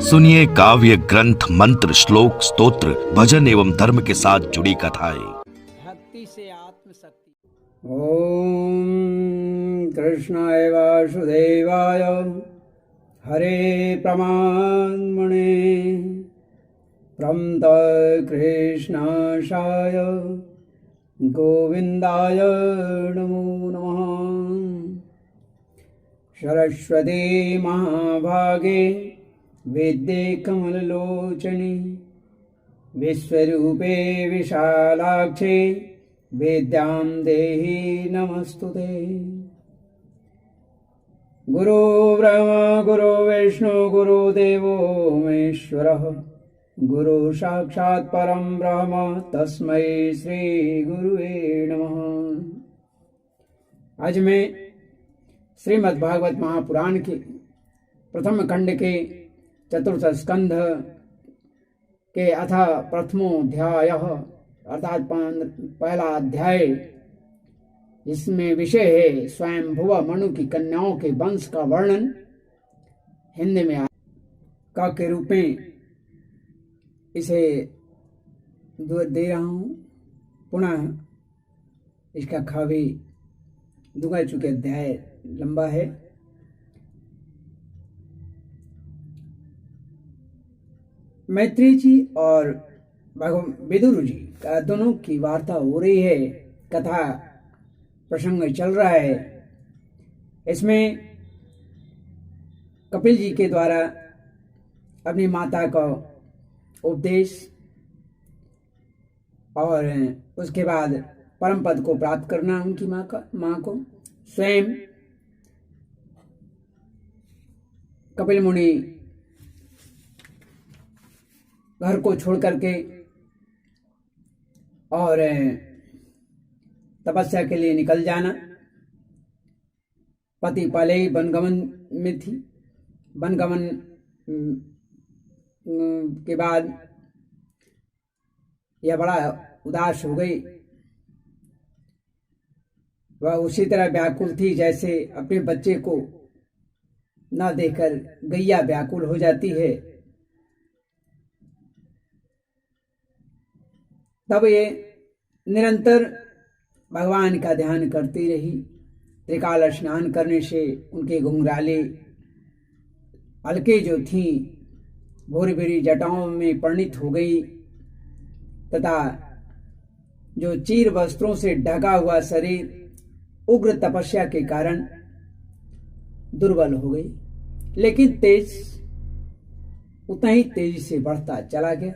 सुनिए काव्य ग्रंथ, मंत्र, श्लोक, स्तोत्र, भजन एवं धर्म के साथ जुड़ी कथाएं। भक्ति से आत्मशक्ति। ओम कृष्णाय वासुदेवाय हरे परमात्मने प्रणत कृष्णाशाय गोविंदाय नमो नमः। सरस्वती महाभागे विद्ये कमललोचने विश्वरूपे विशालाक्षे विद्यां देहि नमस्तुते। गुरु ब्रह्मा गुरु विष्णु गुरुदेवो महेश्वरः गुरु साक्षात् परं ब्रह्म तस्मै श्री गुरुवे नमः। आज मैं श्रीमद् भागवत महापुराण के प्रथम खंड के चतुर्थ स्कंध के अथ प्रथमोध्याय अर्थात पहला अध्याय, इसमें विषय है स्वयंभुव मनु की कन्याओं के वंश का वर्णन हिंदी में का के रूप में इसे दे रहा हूँ। पुनः इसका खा भी दूंगा चूंकि अध्याय लंबा है। मैत्री जी और विदुर जी का दोनों की वार्ता हो रही है, कथा प्रसंग चल रहा है। इसमें कपिल जी के द्वारा अपनी माता का उपदेश और उसके बाद परम पद को प्राप्त करना उनकी माँ को स्वयं कपिल मुनि घर को छोड़ करके और तपस्या के लिए निकल जाना। पति पहले ही वनगमन में थी। वनगमन के बाद यह बड़ा उदास हो गई। वह उसी तरह व्याकुल थी जैसे अपने बच्चे को न देखकर गैया व्याकुल हो जाती है। तब ये निरंतर भगवान का ध्यान करती रही। त्रिकाल स्नान करने से उनके घुंघराले अलके जो थी भूरी भूरी जटाओं में परिणित हो गई तथा जो चीर वस्त्रों से ढका हुआ शरीर उग्र तपस्या के कारण दुर्बल हो गई, लेकिन तेज उतना ही तेजी से बढ़ता चला गया।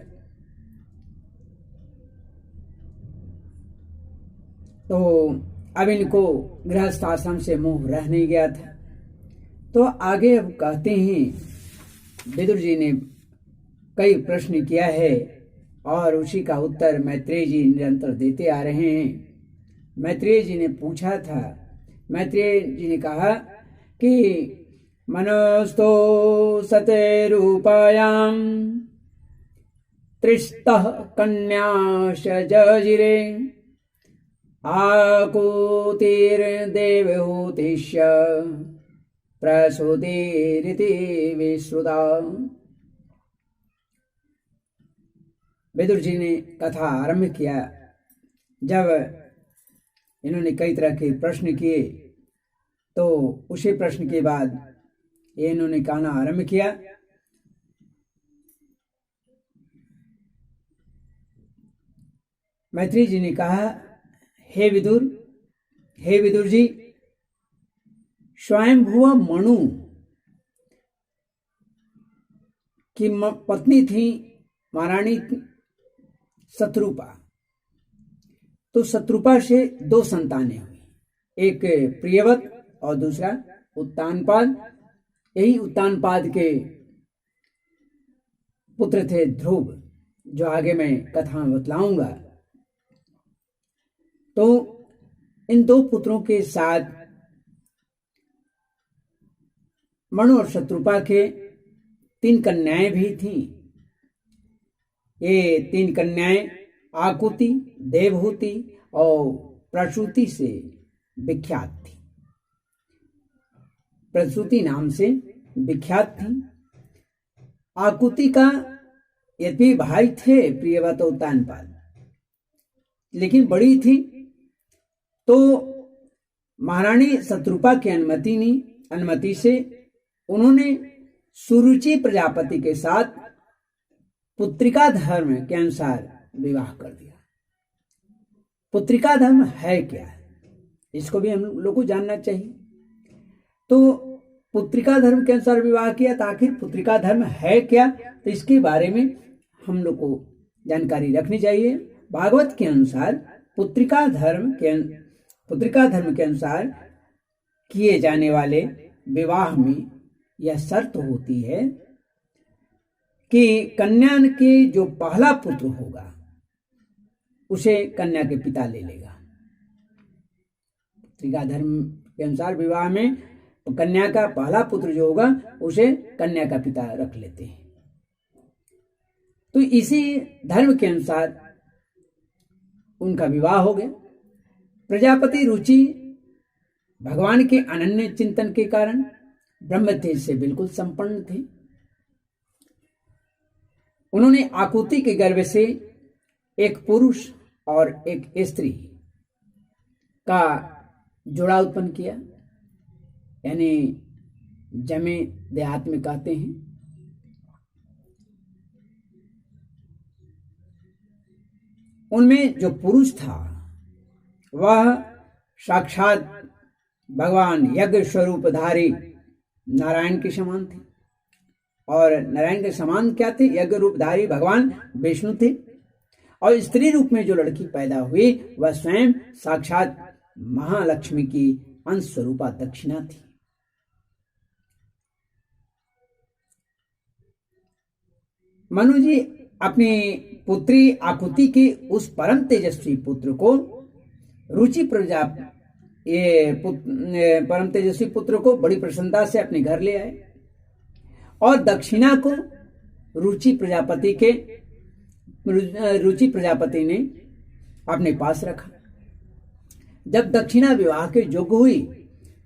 तो अब इनको गृहस्थ आश्रम से मोह रह नहीं गया था। तो आगे अब कहते हैं विदुर जी ने कई प्रश्न किया है और उसी का उत्तर मैत्रेय जी निरंतर देते आ रहे हैं। मैत्रेय जी ने पूछा था, मैत्रेय जी ने कहा कि मनोस्तो सते रूपायाम त्रिस्तः कन्याश जजिरे आकुतिर्देवहूतिश्च प्रसूतिरिति विश्रुता। विदुर जी ने कथा आरंभ किया। जब इन्होंने कई तरह के प्रश्न किए तो उसी प्रश्न के बाद ये इन्होंने कहना आरंभ किया। मैत्री जी ने कहा, हे विदुर जी, स्वयंभुव मनु की पत्नी थी महारानी शत्रुपा। तो शत्रुपा से दो संतानें हुई, एक प्रियवत और दूसरा उत्तानपाद। यही उत्तानपाद के पुत्र थे ध्रुव, जो आगे मैं कथा में बतलाऊंगा। तो इन दो पुत्रों के साथ मनु और शत्रुपा के 3 कन्याएं भी थीं। ये 3 कन्याएं आकुति, देवहूति और प्रसूति से विख्यात थी। प्रसूति नाम से विख्यात थी। आकुति का यद्यपि भाई थे प्रियव्रत और उत्तानपाद, लेकिन बड़ी थी, तो महारानी शत्रुपा की अनुमति से उन्होंने सुरुचि प्रजापति के साथ पुत्रिका धर्म के अनुसार विवाह कर दिया। पुत्रिका धर्म है क्या, इसको भी हम लोग को जानना चाहिए। तो पुत्रिका धर्म के अनुसार विवाह किया, तो आखिर पुत्रिका धर्म है क्या, तो इसके बारे में हम लोग को जानकारी रखनी चाहिए। भागवत के अनुसार पुत्रिका धर्म के अनुसार किए जाने वाले विवाह में यह शर्त होती है कि कन्या के जो पहला पुत्र होगा उसे कन्या के पिता ले लेगा। पुत्रिका धर्म के अनुसार विवाह में कन्या का पहला पुत्र जो होगा उसे कन्या का पिता रख लेते हैं। तो इसी धर्म के अनुसार उनका विवाह हो गया। प्रजापति रुचि भगवान के अनन्य चिंतन के कारण ब्रह्म तेज से बिल्कुल संपन्न थे। उन्होंने आकुति के गर्भ से एक पुरुष और एक स्त्री का जोड़ा उत्पन्न किया, यानी जमे देहात में कहते हैं। उनमें जो पुरुष था वह साक्षात भगवान यज्ञ स्वरूपधारी नारायण के समान थे, और नारायण के समान क्या थे, यज्ञ रूपधारी भगवान विष्णु थे। और स्त्री रूप में जो लड़की पैदा हुई वह स्वयं साक्षात महालक्ष्मी की अंश स्वरूपा दक्षिणा थी। मनु जी अपनी पुत्री आकुति के उस परम तेजस्वी पुत्र को परम तेजस्वी पुत्र को बड़ी प्रसन्नता से अपने घर ले आए, और दक्षिणा को रुचि प्रजापति ने अपने पास रखा। जब दक्षिणा विवाह के योग्य हुई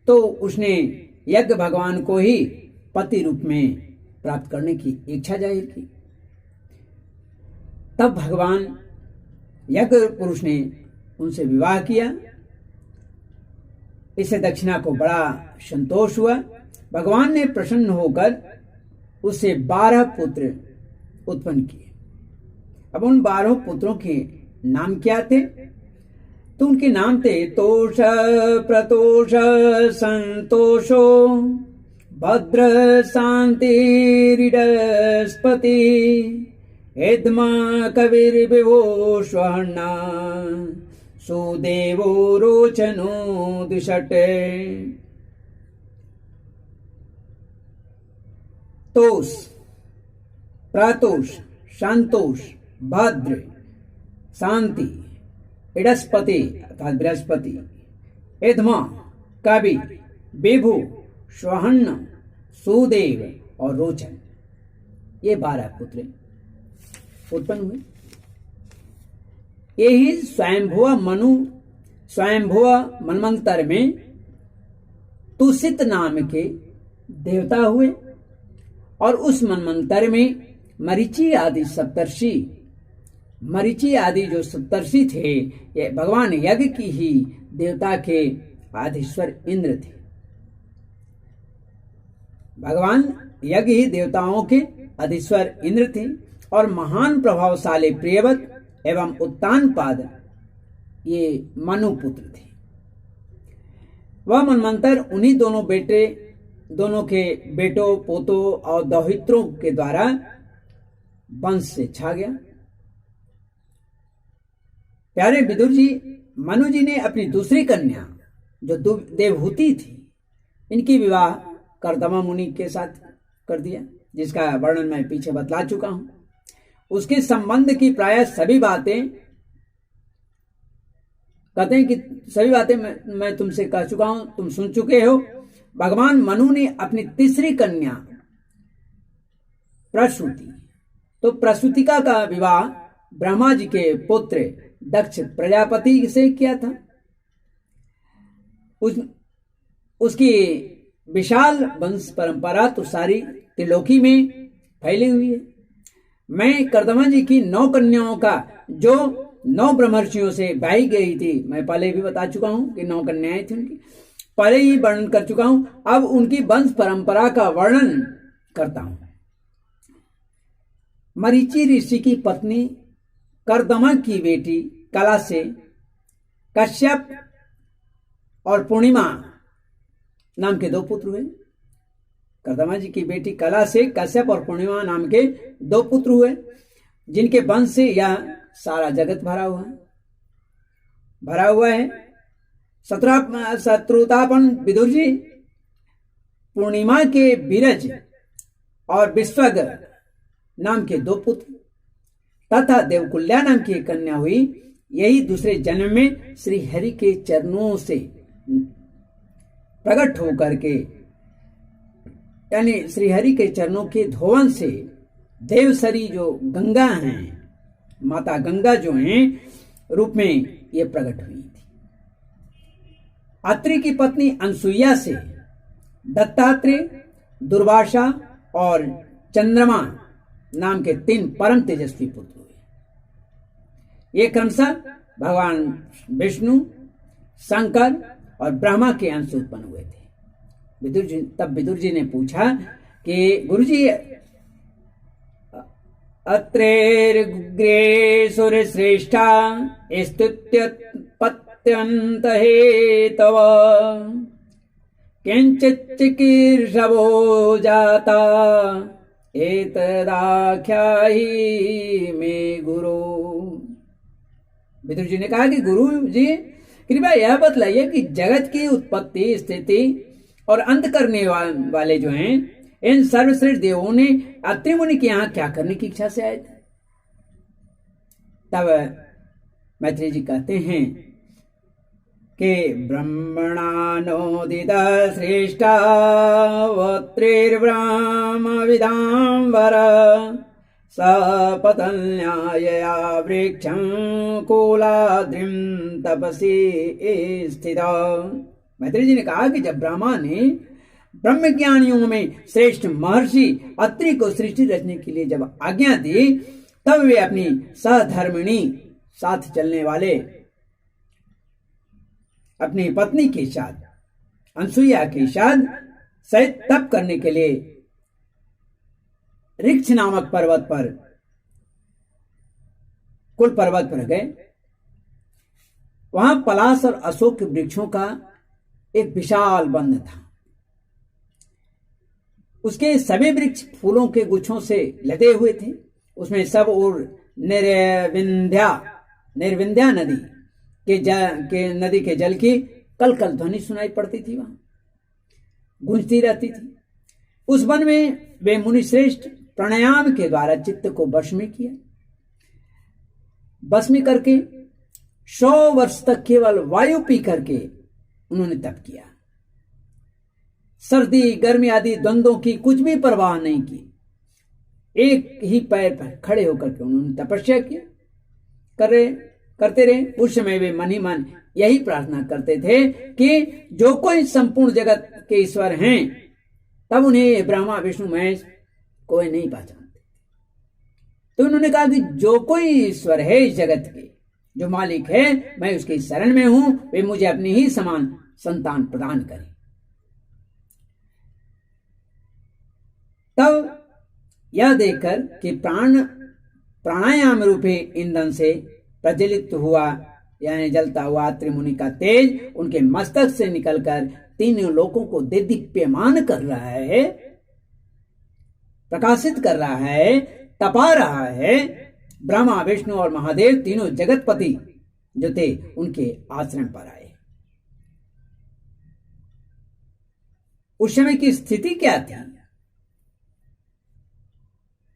तो उसने यज्ञ भगवान को ही पति रूप में प्राप्त करने की इच्छा जाहिर की। तब भगवान यज्ञ पुरुष ने उनसे विवाह किया। इससे दक्षिणा को बड़ा संतोष हुआ। भगवान ने प्रसन्न होकर उससे 12 पुत्र उत्पन्न किए। अब उन 12 पुत्रों के नाम क्या थे, तो उनके नाम थे तोष, प्रतोष, संतोषो, भद्र, शांति, ऋडस्पति, एद्मा, कविर्विभो, स्वहर्णा, सुदेवो, रोचनो, द्विषटे। तोष, प्रतोष, संतोष, भद्र, शांति, इडस्पति अर्थात बृहस्पति, एधमा, कवि, विभु, स्वहन्न, सुदेव और रोचन, ये 12 पुत्र उत्पन्न हुए। यही स्वयंभुव मनवंतर में तुषित नाम के देवता हुए, और उस मनवंतर में मरीचि आदि जो सप्तर्षि थे, ये भगवान यज्ञ की ही देवता के आदिश्वर इंद्र थे। भगवान यज्ञ ही देवताओं के आदिश्वर इंद्र थे, और महान प्रभावशाली प्रियव्रत एवं उत्तानपाद ये मनुपुत्र थे। वह मनवंतर उन्हीं दोनों के बेटों, पोतों और दौहित्रों के द्वारा वंश से छा गया। प्यारे विदुर जी, मनु जी ने अपनी दूसरी कन्या जो देवहूति थी, इनकी विवाह कर्दमा मुनि के साथ कर दिया, जिसका वर्णन मैं पीछे बतला चुका हूं। उसके संबंध की प्राय सभी बातें कहते हैं कि सभी बातें मैं तुमसे कह चुका हूं, तुम सुन चुके हो। भगवान मनु ने अपनी तीसरी कन्या प्रसूति, तो प्रसूतिका का विवाह ब्रह्मा जी के पुत्र दक्ष प्रजापति से किया था। उसकी विशाल वंश परंपरा तो सारी त्रिलोकी में फैली हुई है। मैं कर्दमा जी की 9 कन्याओं का जो 9 ब्रह्मर्षियों से ब्याही गई थी, मैं पहले भी बता चुका हूं कि 9 कन्याएं थी उनकी, पहले ही वर्णन कर चुका हूं। अब उनकी वंश परंपरा का वर्णन करता हूं। मरीचि ऋषि की पत्नी कर्दमा की बेटी कला से कश्यप और पूर्णिमा नाम के 2 पुत्र हुए। कर्दमा जी की बेटी कला से कश्यप और पूर्णिमा नाम के 2 पुत्र हुए, जिनके वंश से यह सारा जगत भरा हुआ है। शत्रुतापन विदुर जी, पूर्णिमा के बीरज और विश्वग नाम के 2 पुत्र तथा देवकुल्या नाम की एक कन्या हुई। यही दूसरे जन्म में श्री हरि के चरणों से प्रकट होकर के, यानी श्री हरि के चरणों के धोवन से देवसरी जो गंगा हैं, माता गंगा जो हैं, रूप में ये प्रकट हुई थी। अत्रि की पत्नी अनसुईया से दत्तात्रेय, दुर्वासा और चंद्रमा नाम के 3 परम तेजस्वी पुत्र हुए। ये क्रमशः भगवान विष्णु, शंकर और ब्रह्मा के अंश उत्पन्न हुए थे। तब विदुर जी ने पूछा कि गुरुजी, अत्रेर्ग्रे सुरश्रेष्ठा स्तुत्युत्पत्त्यन्त हेतव किंचित् चिकीर्षवो जाता एतदाख्याहि मे गुरु। विदुर जी ने कहा कि गुरु जी कृपया यह बतलाइए कि जगत की उत्पत्ति, स्थिति और अंत करने वाले जो हैं, इन सर्वश्रेष्ठ देवों ने अत्रि मुनि के यहाँ क्या करने की इच्छा से आए थे। तब मैत्री जी कहते हैं कि ब्रह्मणानोदित श्रेष्ठावत्रिर्ब्रह्म विदाम्बर सपतन्यायया वृक्षं कुलाद्रिं तपसी स्थिता। मैत्री जी ने कहा कि जब ब्रह्मा ने ब्रह्मज्ञानियों में श्रेष्ठ महर्षि अत्रि को सृष्टि रचने के लिए जब आज्ञा दी, तब वे अपनी सहधर्मिणी, साथ चलने वाले अपनी पत्नी के साथ, अनसुईया के साथ सहित तप करने के लिए ऋक्ष नामक पर्वत पर, कुल पर्वत पर गए। वहां पलाश और अशोक के वृक्षों का एक विशाल वन था। उसके सभी वृक्ष फूलों के गुच्छों से लदे हुए थे। उसमें सब और निर्विंध्या नदी के जल की कल कल ध्वनि सुनाई पड़ती थी, वहां गूंजती रहती थी। उस वन में वे मुनि श्रेष्ठ प्राणायाम के द्वारा चित्त को वश में किया। वश में करके 100 वर्ष तक केवल वायु पी करके उन्होंने तप किया। सर्दी गर्मी आदि द्वंद्वों की कुछ भी परवाह नहीं की। एक ही पैर पर खड़े होकर के उन्होंने तपस्या किया, करते रहे। उस समय वे मन ही मन यही प्रार्थना करते थे कि जो कोई संपूर्ण जगत के ईश्वर हैं, तब उन्हें ब्रह्मा विष्णु महेश कोई नहीं पहचानते। तो उन्होंने कहा कि जो कोई ईश्वर है इस जगत के, जो मालिक है, मैं उसकी शरण में हूं, वे मुझे अपनी ही समान संतान प्रदान करें। तब यह देखकर कि प्राणायाम रूपी ईंधन से प्रज्वलित हुआ, यानी जलता हुआ त्रिमुनि का तेज उनके मस्तक से निकलकर 3 लोकों को दीप्यमान कर रहा है, प्रकाशित कर रहा है, तपा रहा है। ब्रह्मा विष्णु और महादेव तीनों जगतपति जो थे उनके आश्रम पर आए। उस समय की स्थिति क्या थी?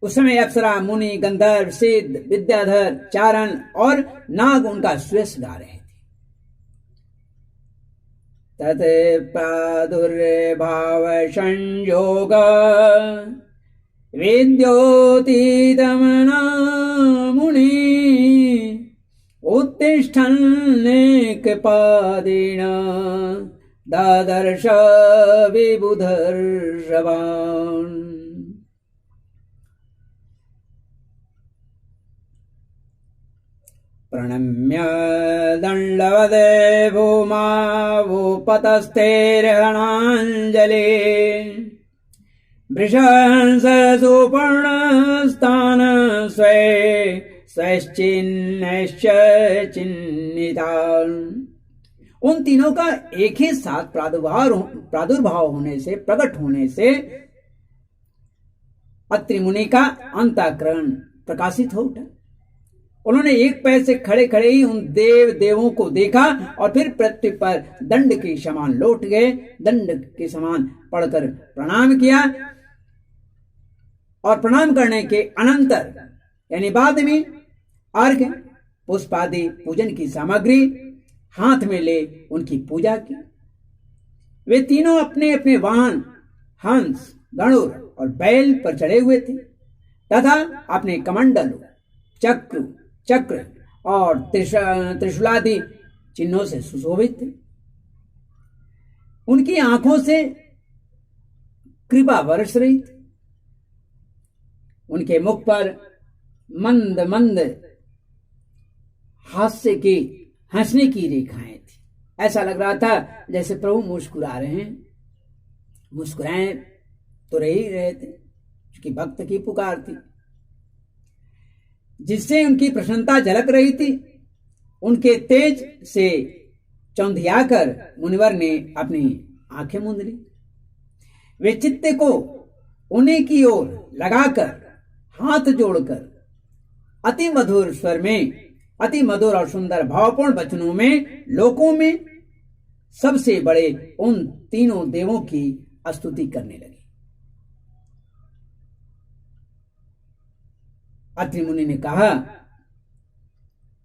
उस समय अप्सरा, मुनि, गंधर्व, सिद्ध, विद्याधर, चारण और नाग उनका सुयश गा रहे थे। तत् प्रादुर्भाव संयोग विद्योतीतमना मुनि उत्तिष्ठन्नेकपादेन दादर्श विबुधर्षवान्। प्रणम्य दण्डवदे भूमा भूपतस्थैर्हणाञ्जले वृषंस सुपर्णस्तान स्वे स्वैश्चिन्नैश्च चिन्निता। उन तीनों का एक ही साथ प्रादुर्भाव होने से, प्रकट होने से अत्रि मुनि का अंतःकरण प्रकाशित हो उठा। उन्होंने एक पैर से खड़े खड़े ही उन देवों को देखा और फिर पृथ्वी पर दंड के समान लौट गए, दंड के समान पड़कर प्रणाम किया और प्रणाम करने के अनंतर यानी बाद में अर्घ्य पुष्पादि पूजन की सामग्री हाथ में ले उनकी पूजा की। वे तीनों अपने अपने वाहन हंस, गरुड़ और बैल पर चढ़े हुए थे तथा अपने कमंडल, चक्र और त्रिशूलादि चिन्हों से सुशोभित थे। उनकी आंखों से कृपा बरस रही थी। उनके मुख पर मंद मंद हंसने की रेखाएं थी। ऐसा लग रहा था जैसे प्रभु मुस्कुरा रहे हैं। मुस्कुराएं तो रह रहे थे क्योंकि भक्त की पुकार थी, जिससे उनकी प्रसन्नता झलक रही थी। उनके तेज से चौंधियाकर मुनिवर ने अपनी आंखें मूंद ली। वे चित्त को उन्हीं की ओर लगाकर हाथ जोड़कर अति मधुर स्वर में, अति मधुर और सुंदर भावपूर्ण वचनों में लोकों में सबसे बड़े उन तीनों देवों की स्तुति करने लगे। अत्रि मुनि ने कहा,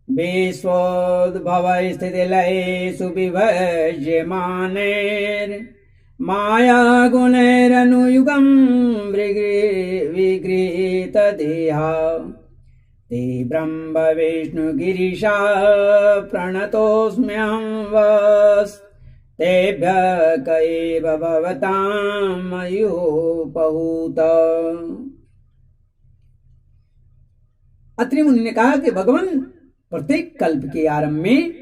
विश्वोद्भव स्थिति लय सुविभज्यमानेर माया गुणैरनुयुगं विगृहीत देहा ते ब्रह्म विष्णु गिरीशा प्रणतोऽस्म्यहं वस् तेभ्यः कैव भवतां मयोपहूत। अत्रि मुनि ने कहा कि भगवान प्रत्येक कल्प के आरंभ में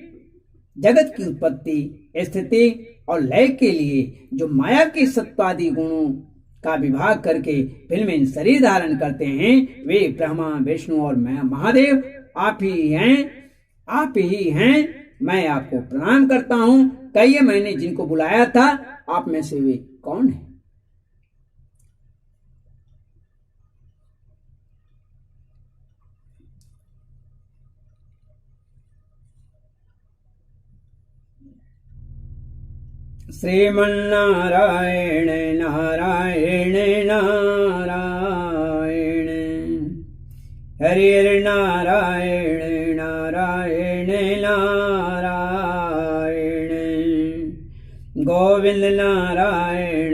जगत की उत्पत्ति, स्थिति और लय के लिए जो माया के सत्वादि गुणों का विभाग करके फिल्में शरीर धारण करते हैं, वे ब्रह्मा, विष्णु और महादेव आप ही हैं। मैं आपको प्रणाम करता हूं। कहिए, मैंने जिनको बुलाया था आप में से वे कौन है? श्रीमन्नारायण नारायण नारायण, हरिर्नारायण नारायण नारायण, गोविंद नारायण